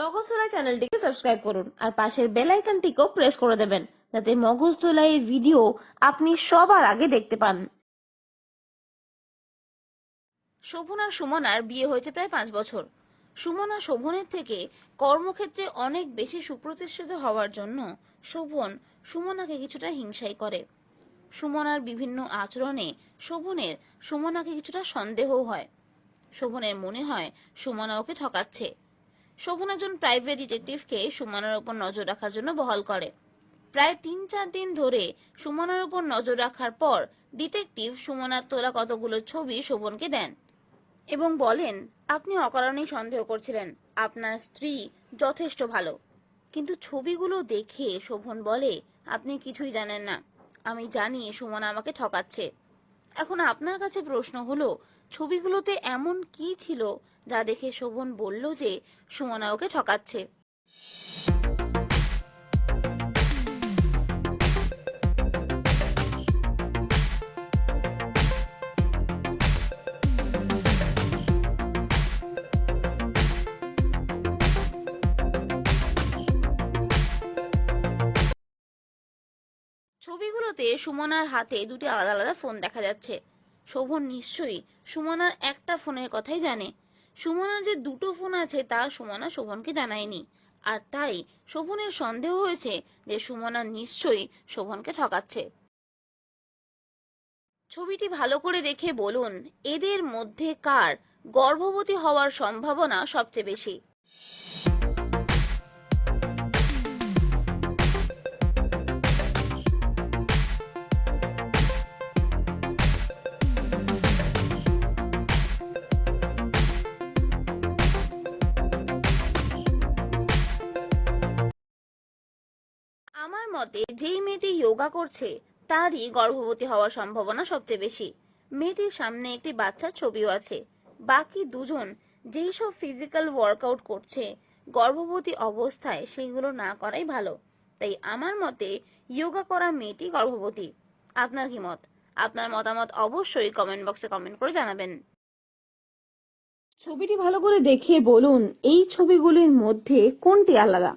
মগজধোলাই চ্যানেলটিকে সাবস্ক্রাইব করুন আর পাশের বেল আইকনটিকেও প্রেস করে দেবেন যাতে মগজধোলাইয়ের ভিডিও আপনি সবার আগে দেখতে পান। শোভন আর সুমনার বিয়ে হয়েছে প্রায় 5 বছর। সুমনা শোভনের থেকে কর্মক্ষেত্রে অনেক বেশি সুপ্রতিষ্ঠিত হওয়ার জন্য শোভন সুমনাকে কিছুটা হিংসাই করে। সুমনার বিভিন্ন আচরণে শোভনের সুমনাকে কিছুটা সন্দেহও হয়। শোভনের মনে হয় সুমনা ওকে ঠকাচ্ছে। শোভন একজন প্রাইভেট ডিটেকটিভকে সুমনার উপর নজর রাখার জন্য বহাল করে। প্রায় 3-4 দিন ধরে সুমনার উপর নজর রাখার পর ডিটেকটিভ সুমনার তোলা কতগুলো ছবি শোভনকে দেন এবং বলেন, আপনি অকারণেই সন্দেহ করছিলেন, আপনার স্ত্রী যথেষ্ট ভালো। কিন্তু ছবিগুলো দেখে শোভন বলে, আপনি কিছুই জানেন না, আমি জানি সুমনা আমাকে ঠকাচ্ছে। এখন আপনার কাছে প্রশ্ন হলো, ছবিগুলোতে এমন কি ছিল যা দেখে শোভন বলল যে সুমনা ওকে ঠকাচ্ছে? ছবিগুলোতে সুমনার হাতে দুটি আলাদা আলাদা ফোন দেখা যাচ্ছে। শোভন নিশ্চয়ই সুমনার একটা ফোনের কথাই জানে। সুমনার যে দুটো ফোন আছে তা সুমনা শোভনকে জানায়নি, আর তাই শোভনের সন্দেহ হয়েছে যে সুমনা নিশ্চয়ই শোভনকে ঠকাচ্ছে। ছবিটি ভালো করে দেখে বলুন, এদের মধ্যে কার গর্ভবতী হওয়ার সম্ভাবনা সবচেয়ে বেশি? আমার মতে যেই মেয়েটি যোগা করছে তারই গর্ভবতী হওয়ার সম্ভাবনা সবচেয়ে বেশি। মেয়েটির সামনে একটি বাচ্চার ছবিও আছে। বাকি দুজন যেই সব ফিজিক্যাল ওয়ার্কআউট করছে গর্ভবতী অবস্থায় সেগুলো না করাই ভালো। তাই আমার মতে যোগা করা মেয়েটি গর্ভবতী। আপনার কি মত? আপনার মতামত অবশ্যই কমেন্ট বক্সে কমেন্ট করে জানাবেন। ছবিটি ভালো করে দেখে বলুন, এই ছবিগুলির মধ্যে কোনটি আলাদা?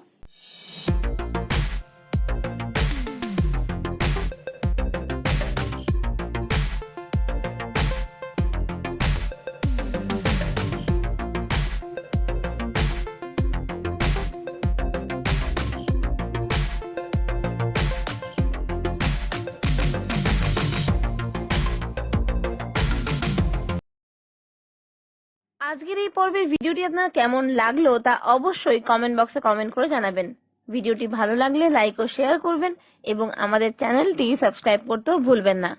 আজকের এই পর্বের ভিডিওটি আপনার কেমন লাগলো তা অবশ্যই কমেন্ট বক্সে কমেন্ট করে জানাবেন। ভিডিওটি ভালো লাগলে লাইক ও শেয়ার করবেন এবং আমাদের চ্যানেলটি সাবস্ক্রাইব করতেও ভুলবেন না।